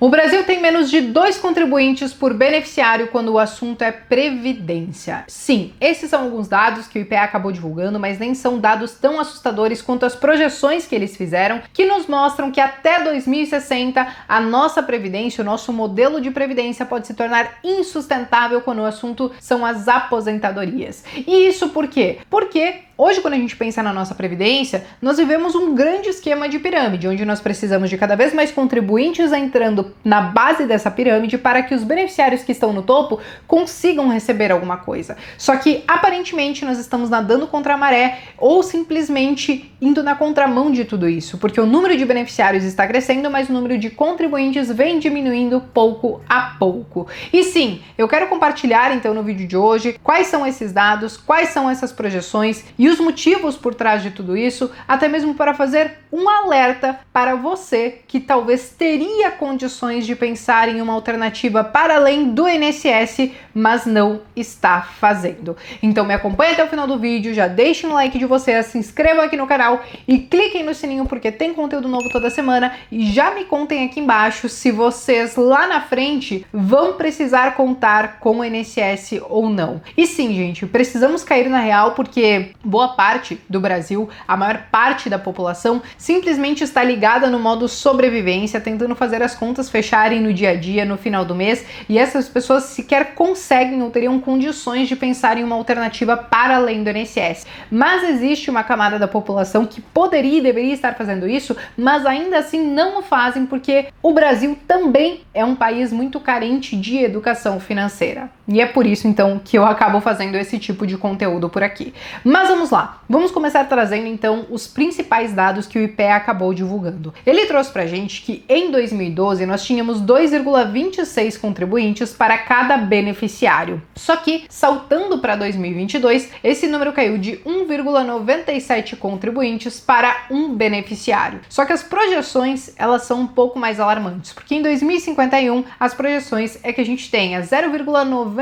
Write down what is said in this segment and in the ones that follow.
O Brasil tem menos de 2 contribuintes por beneficiário quando o assunto é previdência. Sim, esses são alguns dados que o IPEA acabou divulgando, mas nem são dados tão assustadores quanto as projeções que eles fizeram, que nos mostram que até 2060 a nossa previdência, o nosso modelo de previdência pode se tornar insustentável quando o assunto são as aposentadorias. E isso por quê? Porque hoje, quando a gente pensa na nossa previdência, nós vivemos um grande esquema de pirâmide, onde nós precisamos de cada vez mais contribuintes entrando na base dessa pirâmide para que os beneficiários que estão no topo consigam receber alguma coisa. Só que, aparentemente, nós estamos nadando contra a maré ou simplesmente indo na contramão de tudo isso, porque o número de beneficiários está crescendo, mas o número de contribuintes vem diminuindo pouco a pouco. E sim, eu quero compartilhar então no vídeo de hoje quais são esses dados, quais são essas projeções e os motivos por trás de tudo isso, até mesmo para fazer um alerta para você que talvez teria condições de pensar em uma alternativa para além do INSS, mas não está fazendo. Então me acompanhe até o final do vídeo, já deixem um like de vocês, se inscrevam aqui no canal e cliquem no sininho porque tem conteúdo novo toda semana e já me contem aqui embaixo se vocês lá na frente vão precisar contar com o INSS ou não. E sim, gente, precisamos cair na real porque boa parte do Brasil, a maior parte da população, simplesmente está ligada no modo sobrevivência, tentando fazer as contas fecharem no dia a dia, no final do mês, e essas pessoas sequer conseguem ou teriam condições de pensar em uma alternativa para além do INSS. Mas existe uma camada da população que poderia e deveria estar fazendo isso, mas ainda assim não o fazem porque o Brasil também é um país muito carente de educação financeira. E é por isso, então, que eu acabo fazendo esse tipo de conteúdo por aqui. Mas vamos lá, vamos começar trazendo, então, os principais dados que o IPEA acabou divulgando. Ele trouxe pra gente que, em 2012, nós tínhamos 2,26 contribuintes para cada beneficiário. Só que, saltando para 2022, esse número caiu de 1,97 contribuintes para um beneficiário. Só que as projeções, elas são um pouco mais alarmantes, porque em 2051, as projeções é que a gente tenha 0,99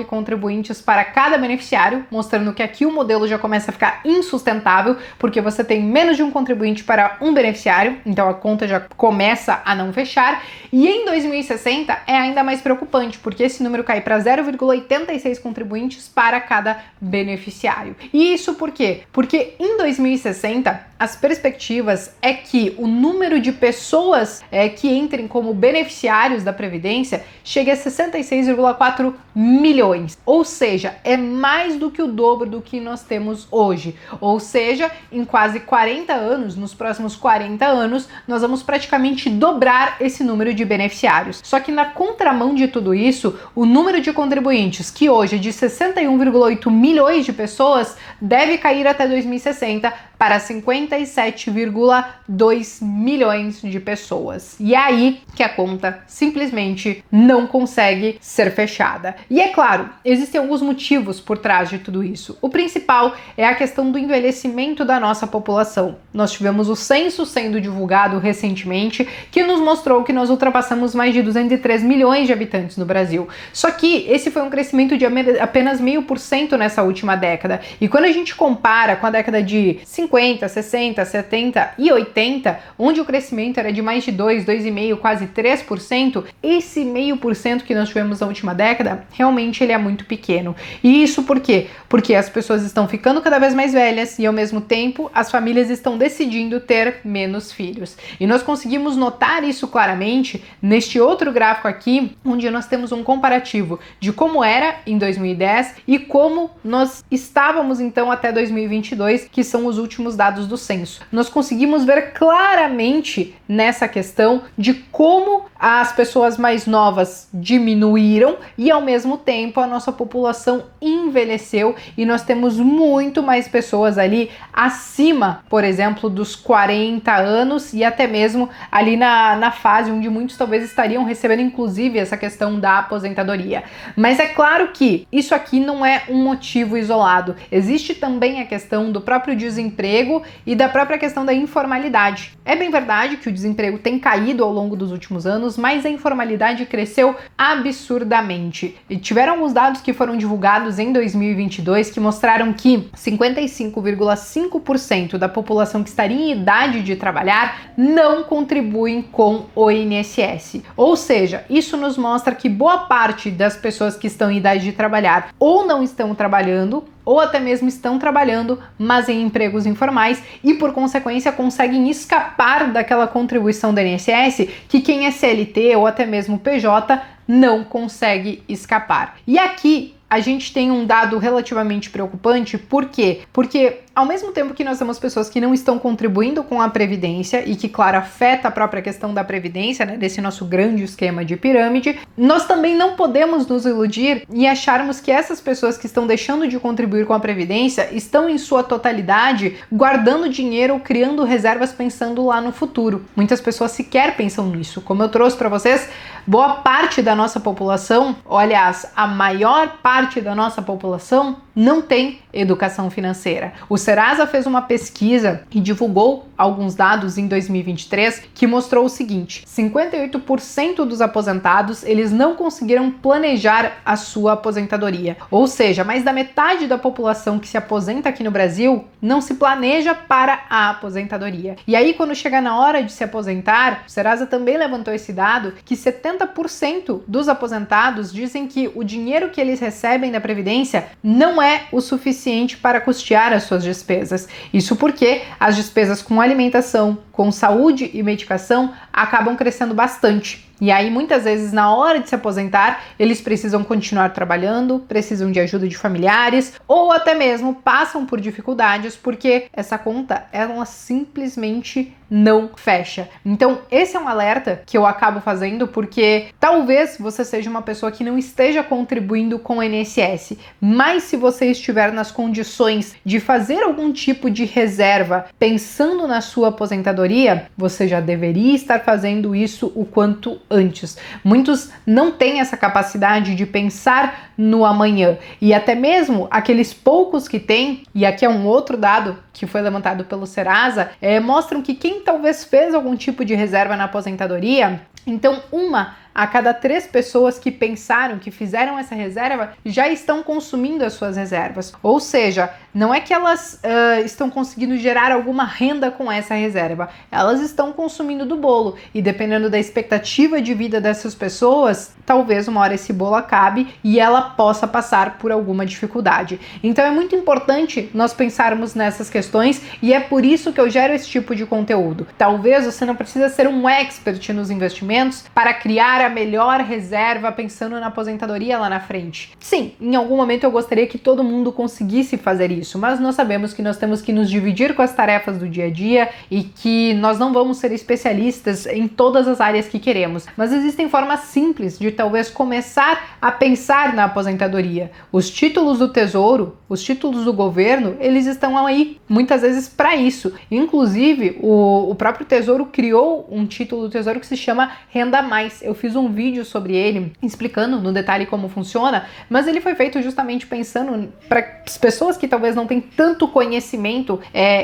contribuintes para cada beneficiário, mostrando que aqui o modelo já começa a ficar insustentável, porque você tem menos de um contribuinte para um beneficiário, então a conta já começa a não fechar. E em 2060 é ainda mais preocupante, porque esse número cai para 0,86 contribuintes para cada beneficiário. E isso por quê? Porque em 2060 as perspectivas é que o número de pessoas que entrem como beneficiários da Previdência chegue a 66,4 milhões. Ou seja, é mais do que o dobro do que nós temos hoje. Ou seja, em quase 40 anos, nos próximos 40 anos, nós vamos praticamente dobrar esse número de beneficiários. Só que na contramão de tudo isso, o número de contribuintes, que hoje é de 61,8 milhões de pessoas, deve cair até 2060 para 57,2 milhões de pessoas. E é aí que a conta simplesmente não consegue ser fechada. E é claro, existem alguns motivos por trás de tudo isso. O principal é a questão do envelhecimento da nossa população. Nós tivemos o censo sendo divulgado recentemente, que nos mostrou que nós ultrapassamos mais de 203 milhões de habitantes no Brasil. Só que esse foi um crescimento de apenas 0,5% nessa última década. E quando a gente compara com a década de 50, 60, 70 e 80, onde o crescimento era de mais de 2, 2,5%, quase 3%, esse 0,5% que nós tivemos na última década, realmente ele é muito pequeno. E isso por quê? Porque as pessoas estão ficando cada vez mais velhas e, ao mesmo tempo, as famílias estão decidindo ter menos filhos. E nós conseguimos notar isso claramente neste outro gráfico aqui, onde nós temos um comparativo de como era em 2010 e como nós estávamos, então, até 2022, que são os últimos dados do censo. Nós conseguimos ver claramente nessa questão de como as pessoas mais novas diminuíram e, ao mesmo tempo, a nossa população envelheceu e nós temos muito mais pessoas ali acima, por exemplo, dos 40 anos e até mesmo ali na fase onde muitos talvez estariam recebendo, inclusive, essa questão da aposentadoria. Mas é claro que isso aqui não é um motivo isolado. Existe também a questão do próprio desemprego desemprego e da própria questão da informalidade. É bem verdade que o desemprego tem caído ao longo dos últimos anos, mas a informalidade cresceu absurdamente. E tiveram alguns dados que foram divulgados em 2022 que mostraram que 55,5% da população que estaria em idade de trabalhar não contribuem com o INSS. Ou seja, isso nos mostra que boa parte das pessoas que estão em idade de trabalhar ou não estão trabalhando, ou até mesmo estão trabalhando, mas em empregos informais e, por consequência, conseguem escapar daquela contribuição do INSS que quem é CLT ou até mesmo PJ não consegue escapar. E aqui a gente tem um dado relativamente preocupante, por quê? Porque ao mesmo tempo que nós temos pessoas que não estão contribuindo com a Previdência e que, claro, afeta a própria questão da Previdência, né, desse nosso grande esquema de pirâmide, nós também não podemos nos iludir e acharmos que essas pessoas que estão deixando de contribuir com a Previdência estão, em sua totalidade, guardando dinheiro ou criando reservas pensando lá no futuro. Muitas pessoas sequer pensam nisso. Como eu trouxe para vocês, boa parte da nossa população, aliás, a maior parte da nossa população não tem educação financeira. O Serasa fez uma pesquisa e divulgou alguns dados em 2023 que mostrou o seguinte: 58% dos aposentados, eles não conseguiram planejar a sua aposentadoria. Ou seja, mais da metade da população que se aposenta aqui no Brasil não se planeja para a aposentadoria. E aí, quando chega na hora de se aposentar, o Serasa também levantou esse dado que 70% dos aposentados dizem que o dinheiro que eles recebem da Previdência não é o suficiente para custear as suas despesas. Isso porque as despesas com alimentação, com saúde e medicação acabam crescendo bastante. E aí, muitas vezes, na hora de se aposentar, eles precisam continuar trabalhando, precisam de ajuda de familiares ou até mesmo passam por dificuldades porque essa conta, ela simplesmente não fecha. Então, esse é um alerta que eu acabo fazendo porque talvez você seja uma pessoa que não esteja contribuindo com o INSS, mas se você estiver nas condições de fazer algum tipo de reserva pensando na sua aposentadoria, você já deveria estar fazendo isso o quanto antes. Muitos não têm essa capacidade de pensar no amanhã e até mesmo aqueles poucos que têm, e aqui é um outro dado que foi levantado pelo Serasa, mostram que quem talvez fez algum tipo de reserva na aposentadoria, então uma a cada 3 pessoas que pensaram, que fizeram essa reserva, já estão consumindo as suas reservas. Ou seja, não é que elas estão conseguindo gerar alguma renda com essa reserva, elas estão consumindo do bolo. E dependendo da expectativa de vida dessas pessoas, talvez uma hora esse bolo acabe e ela possa passar por alguma dificuldade. Então é muito importante nós pensarmos nessas questões e é por isso que eu gero esse tipo de conteúdo. Talvez você não precisa ser um expert nos investimentos para criar a melhor reserva pensando na aposentadoria lá na frente. Sim, em algum momento eu gostaria que todo mundo conseguisse fazer isso, mas nós sabemos que nós temos que nos dividir com as tarefas do dia a dia e que nós não vamos ser especialistas em todas as áreas que queremos. Mas existem formas simples de talvez começar a pensar na aposentadoria. Os títulos do Tesouro, os títulos do governo, eles estão aí muitas vezes para isso. Inclusive, o próprio Tesouro criou um título do Tesouro que se chama Renda Mais. Eu fiz um vídeo sobre ele explicando no detalhe como funciona, mas ele foi feito justamente pensando para as pessoas que talvez não têm tanto conhecimento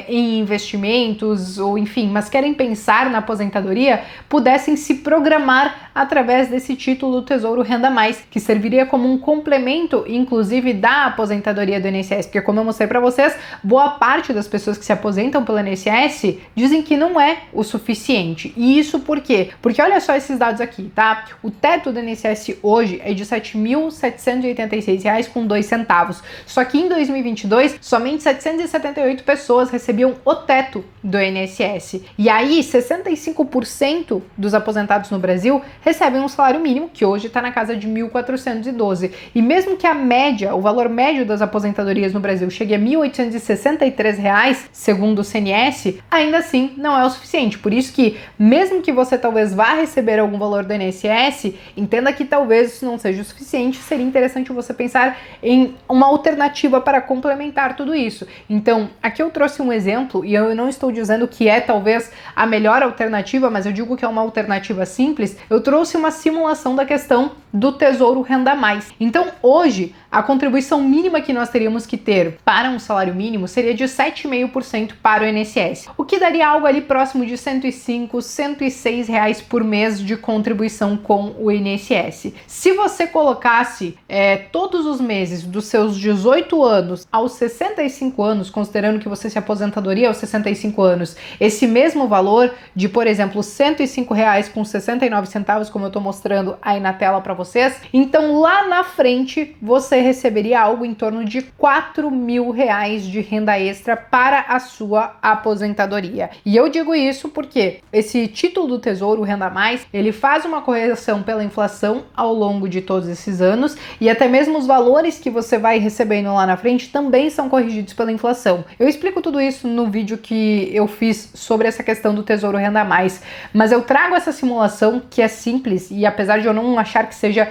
em investimentos ou enfim, mas querem pensar na aposentadoria, pudessem se programar através desse título do Tesouro Renda Mais, que serviria como um complemento, inclusive, da aposentadoria do INSS, porque como eu mostrei para vocês, boa parte das pessoas que se aposentam pelo INSS dizem que não é o suficiente. E isso por quê? Porque olha só esses dados aqui, tá? O teto do INSS hoje é de R$ 7.786,02. Só que em 2022, somente 778 pessoas recebiam o teto do INSS. E aí, 65% dos aposentados no Brasil recebem um salário mínimo, que hoje está na casa de 1.412. E mesmo que a média, o valor médio das aposentadorias no Brasil chegue a R$ 1.863, segundo o CNS, ainda assim não é o suficiente. Por isso que, mesmo que você talvez vá receber algum valor do INSS, entenda que talvez isso não seja o suficiente, seria interessante você pensar em uma alternativa para complementar tudo isso. Então, aqui eu trouxe um exemplo, e eu não estou dizendo que é talvez a melhor alternativa, mas eu digo que é uma alternativa simples. Eu trouxe uma simulação da questão do Tesouro Renda Mais. Então, hoje, a contribuição mínima que nós teríamos que ter para um salário mínimo seria de 7,5% para o INSS, o que daria algo ali próximo de R$ 105, R$ 106 reais por mês de contribuição com o INSS. Se você colocasse todos os meses dos seus 18 anos aos 65 anos, considerando que você se aposentadoria aos 65 anos, esse mesmo valor de, por exemplo, R$ 105,69, como eu estou mostrando aí na tela para vocês, então lá na frente você receberia algo em torno de R$ 4.000 de renda extra para a sua aposentadoria. E eu digo isso porque esse título do Tesouro Renda Mais, ele faz uma correção pela inflação ao longo de todos esses anos e até mesmo os valores que você vai recebendo lá na frente também são corrigidos pela inflação. Eu explico tudo isso no vídeo que eu fiz sobre essa questão do Tesouro Renda Mais, mas eu trago essa simulação que é simples e apesar de eu não achar que seja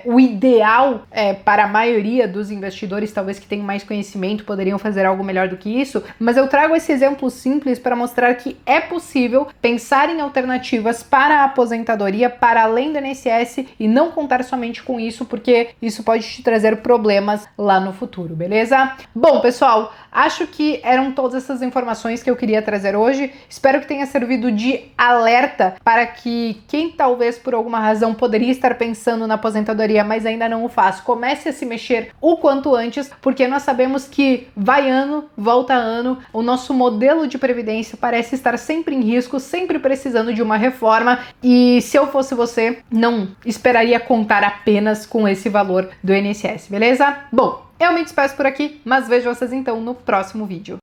o ideal para a maioria dos investidores, talvez que tenham mais conhecimento, poderiam fazer algo melhor do que isso, mas eu trago esse exemplo simples para mostrar que é possível pensar em alternativas para a aposentadoria para além do INSS e não contar somente com isso, porque isso pode te trazer problemas lá no futuro, beleza? Bom, pessoal, acho que eram todas essas informações que eu queria trazer hoje. Espero que tenha servido de alerta para que quem talvez por alguma razão poderia estar pensando na aposentadoria, mas ainda não o faz, comece a se mexer o quanto antes, porque nós sabemos que vai ano, volta ano, o nosso modelo de previdência parece estar sempre em risco, sempre precisando de uma reforma e se eu fosse você, não esperaria contar apenas com esse valor do INSS, beleza? Bom, eu me despeço por aqui, mas vejo vocês então no próximo vídeo.